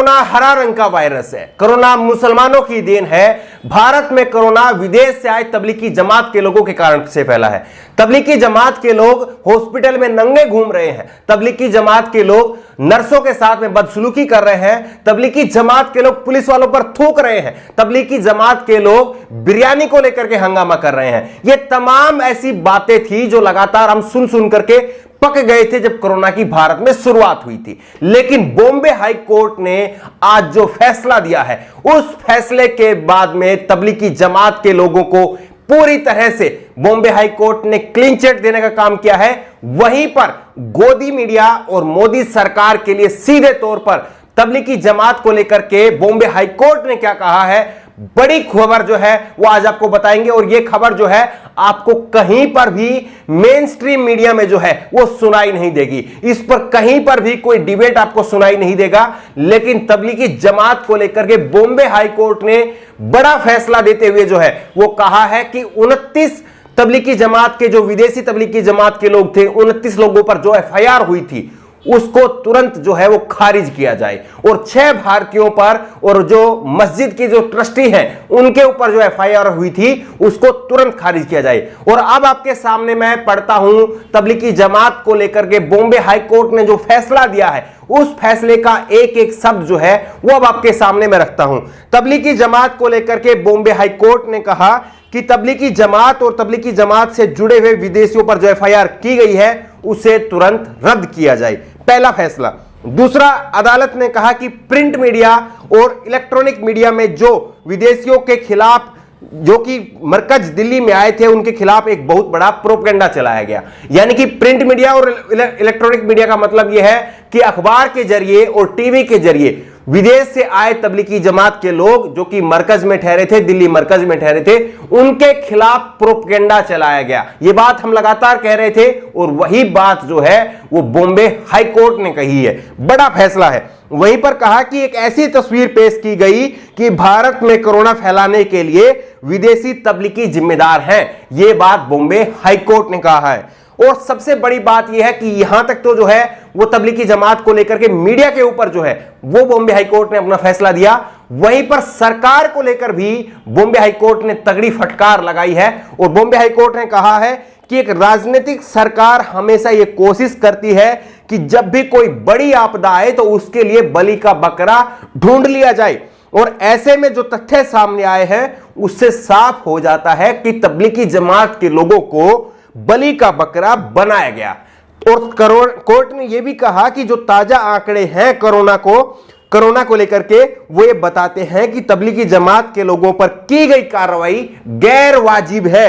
Corona हरा रंग का वायरस है। कोरोना मुसलमानों की देन है। भारत में कोरोना विदेश से आए तबलीगी जमात के लोगों के कारण से फैला है। तबलीगी जमात के लोग हॉस्पिटल में नंगे घूम रहे हैं। तबलीगी जमात के लोग नर्सों के साथ में बदसलूकी कर रहे हैं। तबलीगी जमात के लोग पुलिस वालों पर थूक रहे हैं। तबलीगी जमात के लोग बिरयानी को लेकर के हंगामा कर रहे हैं। ये तमाम ऐसी बातें थी जो लगातार हम सुन सुन करके पक गए थे जब कोरोना की भारत में शुरुआत हुई थी। लेकिन बॉम्बे हाई कोर्ट ने आज जो फैसला दिया है, उस फैसले के बाद में तबलीगी जमात के लोगों को पूरी तरह से बॉम्बे हाई कोर्ट ने क्लीन चिट देने का काम किया है। वहीं पर गोदी मीडिया और मोदी सरकार के लिए सीधे तौर पर तबलीगी जमात को लेकर के बॉम्बे हाई कोर्ट ने क्या कहा है, बड़ी खबर जो है वो आज आपको बताएंगे। और ये खबर जो है आपको कहीं पर भी मेन स्ट्रीम मीडिया में जो है वो सुनाई नहीं देगी। इस पर कहीं पर भी कोई डिबेट आपको सुनाई नहीं देगा। लेकिन तबलीगी जमात को लेकर के बॉम्बे हाई कोर्ट ने बड़ा फैसला देते हुए जो है वो कहा है कि 29 तबलीगी जमात के जो विदेशी तबलीगी जमात के लोग थे, 29 लोगों पर जो एफआईआर हुई थी उसको तुरंत जो है वो खारिज किया जाए। और 6 भारतीयों पर और जो मस्जिद के जो ट्रस्टी हैं उनके ऊपर जो एफआईआर हुई थी उसको तुरंत खारिज किया जाए। और अब आपके सामने मैं पढ़ता हूं तबलीगी जमात को लेकर के बॉम्बे हाई कोर्ट ने जो फैसला दिया है, उस फैसले का एक एक शब्द जो है वो अब आपके सामने मैं रखता हूं। तबलीगी जमात को लेकर के बॉम्बे हाई कोर्ट ने कहा कि तबलीगी जमात और तबलीगी जमात से जुड़े हुए विदेशियों पर जो एफआईआर की गई है उसे तुरंत रद्द किया जाए, पहला फैसला। दूसरा, अदालत ने कहा कि प्रिंट मीडिया और इलेक्ट्रॉनिक मीडिया में जो विदेशियों के खिलाफ जो कि मरकज दिल्ली में आए थे उनके खिलाफ एक बहुत बड़ा प्रोपेगेंडा चलाया गया। यानी कि प्रिंट मीडिया और इलेक्ट्रॉनिक मीडिया का मतलब यह है कि अखबार के जरिए और टीवी के जरिए विदेश से आए तबलीगी जमात के लोग जो कि मरकज में ठहरे थे, दिल्ली मरकज में ठहरे थे, उनके खिलाफ प्रोपेगेंडा चलाया गया। यह बात हम लगातार कह रहे थे और वही बात जो है वो बॉम्बे हाई कोर्ट ने कही है। बड़ा फैसला है। वहीं पर कहा कि एक ऐसी तस्वीर पेश की गई कि भारत में कोरोना फैलाने के लिए विदेशी तबलीगी जिम्मेदार हैं। यह बात बॉम्बे हाई कोर्ट ने कहा है। और सबसे बड़ी बात यह है कि यहां तक तो जो है वो तबलीगी जमात को लेकर के मीडिया के ऊपर जो है वो बॉम्बे हाई कोर्ट ने अपना फैसला दिया। वहीं पर सरकार को लेकर भी बॉम्बे हाई कोर्ट ने तगड़ी फटकार लगाई है। और बॉम्बे हाई कोर्ट ने कहा है कि एक राजनीतिक सरकार हमेशा यह कोशिश करती है कि जब भी कोई बड़ी आपदा आए तो उसके लिए बलि का बकरा ढूंढ लिया जाए। और ऐसे में जो तथ्य सामने आए हैं उससे साफ हो जाता है कि तबलीगी जमात के लोगों को बलि का बकरा बनाया गया। और कोर्ट ने यह भी कहा कि जो ताजा आंकड़े हैं कोरोना को लेकर के वो ये बताते हैं कि तबलीगी जमात के लोगों पर की गई कार्रवाई गैर वाजिब है।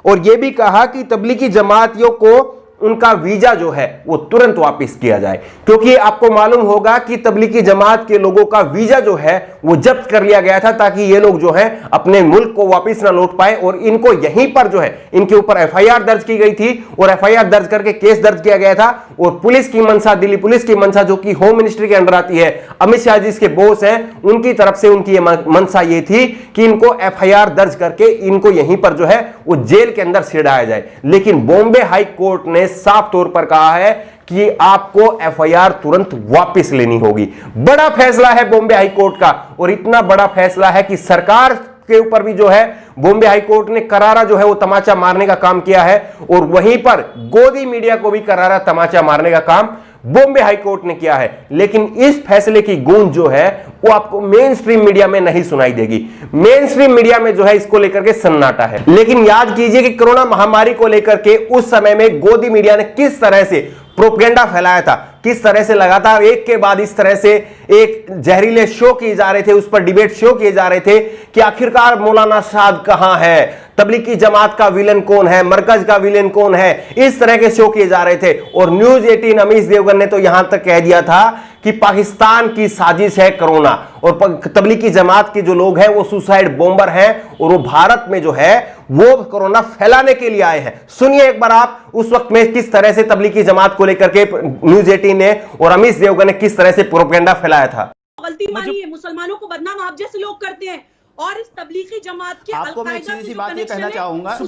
और यह भी कहा कि तबलीगी जमातियों को उनका वीजा जो है वो तुरंत वापस किया जाए, क्योंकि आपको मालूम होगा कि तबलीगी जमात के लोगों का वीजा जो है वो जब्त कर लिया गया था ताकि ये लोग जो है अपने मुल्क को वापस ना लौट पाए। और इनको यहीं पर जो है इनके ऊपर एफआईआर दर्ज की गई थी और एफआईआर दर्ज करके केस दर्ज किया गया था। और पुलिस की मंशा, दिल्ली पुलिस की मंशा जो कि होम मिनिस्ट्री के अंडर आती है, अमित शाह जी इसके बॉस हैं, उनकी तरफ से उनकी मंशा ये थी कि इनको एफआईआर दर्ज करके इनको यहीं पर जो है वो जेल के अंदर सिड़ाया जाए। लेकिन बॉम्बे हाई कोर्ट ने साफ तौर पर कहा है कि आपको एफआईआर तुरंत वापस लेनी होगी। बड़ा फैसला है बॉम्बे हाई कोर्ट का। और इतना बड़ा फैसला है कि सरकार के ऊपर भी जो है बॉम्बे हाई कोर्ट ने करारा जो है वो तमाचा मारने का काम किया है। और वहीं पर गोदी मीडिया को भी करारा तमाचा मारने का काम बॉम्बे हाई कोर्ट ने किया है। लेकिन इस फैसले की गूंज जो है वो आपको मेन स्ट्रीम मीडिया में नहीं सुनाई देगी। मेन स्ट्रीम मीडिया में जो है इसको लेकर के सन्नाटा है। लेकिन याद कीजिए कि कोरोना महामारी को लेकर के उस समय में गोदी मीडिया ने किस तरह से प्रोपेगेंडा फैलाया था, किस तरह से लगातार एक के बाद इस तरह से एक जहरीले शो किए जा रहे थे, उस पर डिबेट शो किए जा रहे थे कि आखिरकार मौलाना साद कहां है, तबलीगी जमात का विलन कौन है, मरकज का विलन कौन है, इस तरह के शो किए जा रहे थे। और न्यूज 18 अमीश देवगन ने तो यहां तक कह दिया था कि पाकिस्तान की साजिश है कोरोना और तबलीगी जमात के जो लोग हैं वो सुसाइड बॉम्बर हैं और वो भारत में जो है वो कोरोना फैलाने के लिए आए हैं। सुनिए एक बार आप उस वक्त में किस तरह से तबलीगी जमात को लेकर के न्यूज 18 ने और अमीश देवगन ने किस तरह से प्रोपेगेंडा फैलाया था। गलती मानी है, मुसलमानों को बदनाम आप जैसे लोग करते हैं और इस तबलीगी जमात के आपको मैं एक सीधी सी बात ये कहना चाहूंगा,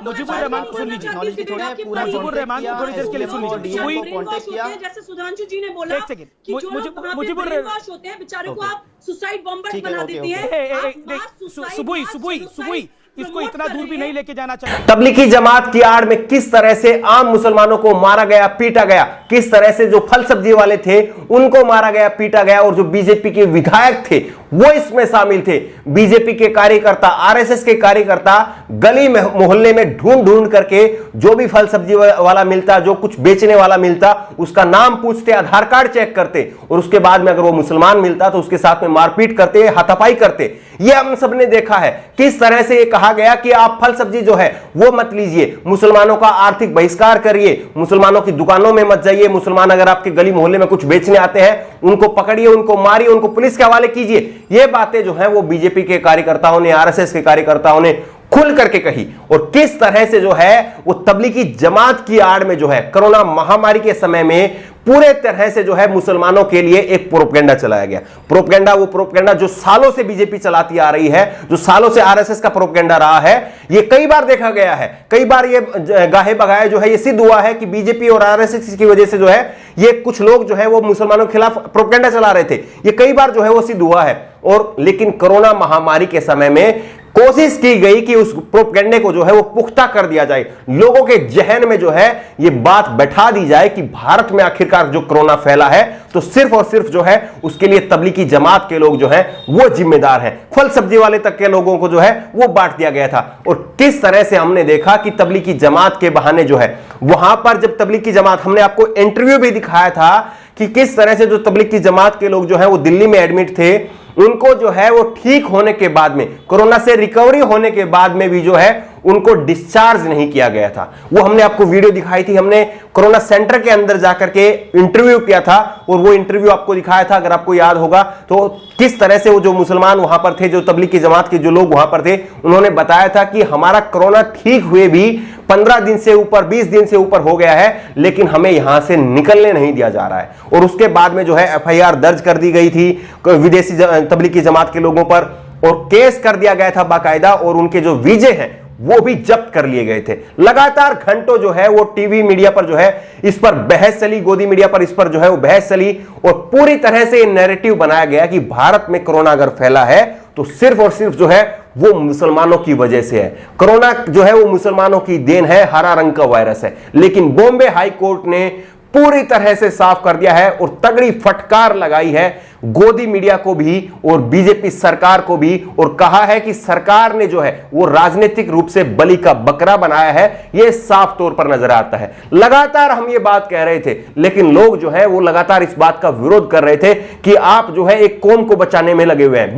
मुजीबुर रहमान को सुन लीजिए, मुजीबुर रहमान को थोड़ी देर के लिए सुन लीजिए। जैसे सुधांशु जी ने बोला कि जो मुजीबुर होते हैं बेचारे को आप सुसाइड बॉम्बर बना देते हैं। सुबुई इसको इतना दूर भी नहीं लेके जाना चाहिए। तबलीगी जमात की आड़ में किस तरह से आम मुसलमानों को मारा गया, पीटा गया, किस तरह से जो फल सब्जी वाले थे उनको मारा गया, पीटा गया, और जो बीजेपी के विधायक थे वो इसमें शामिल थे। बीजेपी के कार्यकर्ता, आरएसएस के कार्यकर्ता गली में मोहल्ले में ढूंढ ढूंढ करके जो भी फल सब्जी वाला मिलता, जो कुछ बेचने वाला मिलता, उसका नाम पूछते, आधार कार्ड चेक करते, और उसके बाद में अगर वो मुसलमान मिलता तो उसके साथ में मारपीट करते, हाथापाई करते। ये हम सब ने देखा है किस तरह से ये कहा गया कि आप फल सब्जी जो है वो मत लीजिए, मुसलमानों का आर्थिक बहिष्कार करिए, मुसलमानों की दुकानों में मत जाइए, मुसलमान अगर आपके गली मोहल्ले में कुछ बेचने आते हैं उनको पकड़िए, उनको मारिए, उनको पुलिस के हवाले कीजिए। ये बातें जो है वो बीजेपी के कार्यकर्ताओं ने, आरएसएस के कार्यकर्ताओं ने खुल करके कही। और किस तरह से जो है वो तबलीगी जमात की आड़ में जो है कोरोना महामारी के समय में पूरे तरह से जो है मुसलमानों के लिए एक प्रोपेगेंडा चलाया गया। प्रोपेगेंडा, वो प्रोपेगेंडा जो सालों से बीजेपी चलाती आ रही है, जो सालों से आरएसएस का प्रोपेगेंडा रहा है, ये कई बार देखा गया है, कई बार ये गाहे बगाए जो है ये सिद्ध हुआ है कि बीजेपी और आरएसएस की वजह से जो है ये कुछ लोग जो है वो मुसलमानों के खिलाफ प्रोपेगेंडा चला रहे थे। ये कई बार जो है वो सिद्ध हुआ है। और लेकिन कोरोना महामारी के समय में कोशिश की गई कि उस प्रोपेगेंडे को जो है वो पुख्ता कर दिया जाए, लोगों के जहन में जो है ये बात बैठा दी जाए कि भारत में आखिरकार जो कोरोना फैला है तो सिर्फ और सिर्फ जो है उसके लिए तबलीगी जमात के लोग जो है वो जिम्मेदार हैं। फल सब्जी वाले तक के लोगों को जो है वो बांट दिया गया था। और किस तरह से हमने देखा कि तबलीगी जमात के बहाने जो है वहां पर, जब तबलीगी जमात, हमने आपको इंटरव्यू भी दिखाया था कि किस तरह से जो तबलीगी जमात के लोग जो है वो दिल्ली में एडमिट थे, उनको जो है वो ठीक होने के बाद में, कोरोना से रिकवरी होने के बाद में भी जो है उनको डिस्चार्ज नहीं किया गया था। वो हमने आपको वीडियो दिखाई थी, हमने कोरोना सेंटर के अंदर जाकर के इंटरव्यू किया था और वो इंटरव्यू आपको दिखाया था, अगर आपको याद होगा तो, किस तरह से वो जो मुसलमान वहां पर थे, जो तबलीगी जमात के जो लोग वहां पर थे, उन्होंने बताया था कि हमारा कोरोना ठीक हुए भी 15 दिन से ऊपर, 20 दिन से ऊपर हो गया है, लेकिन हमें यहां से निकलने नहीं दिया जा रहा है। और उसके बाद में जो है एफआईआर दर्ज कर दी गई थी विदेशी तबलीगी जमात के लोगों पर, और केस कर दिया गया था बाकायदा, और उनके जो वीजे हैं वो भी जब्त कर लिए गए थे। लगातार घंटों जो है वो टीवी मीडिया पर जो है इस पर बहस चली, गोदी मीडिया पर इस पर जो है वो बहस चली, और पूरी तरह से नैरेटिव बनाया गया कि भारत में कोरोना अगर फैला है तो सिर्फ और सिर्फ जो है वो मुसलमानों की वजह से है। कोरोना जो है वो मुसलमानों की देन है, हरा रंग का वायरस है। लेकिन बॉम्बे हाई कोर्ट ने पूरी तरह से साफ कर दिया है और तगड़ी फटकार लगाई है गोदी मीडिया को भी और बीजेपी सरकार को भी, और कहा है कि सरकार ने जो है वो राजनीतिक रूप से बलि का बकरा बनाया है। यह साफ तौर पर नजर आता है। लगातार हम ये बात कह रहे थे, लेकिन लोग जो है वो लगातार इस बात का विरोध कर रहे थे कि आप जो है एक कौम को बचाने में लगे हुए हैं।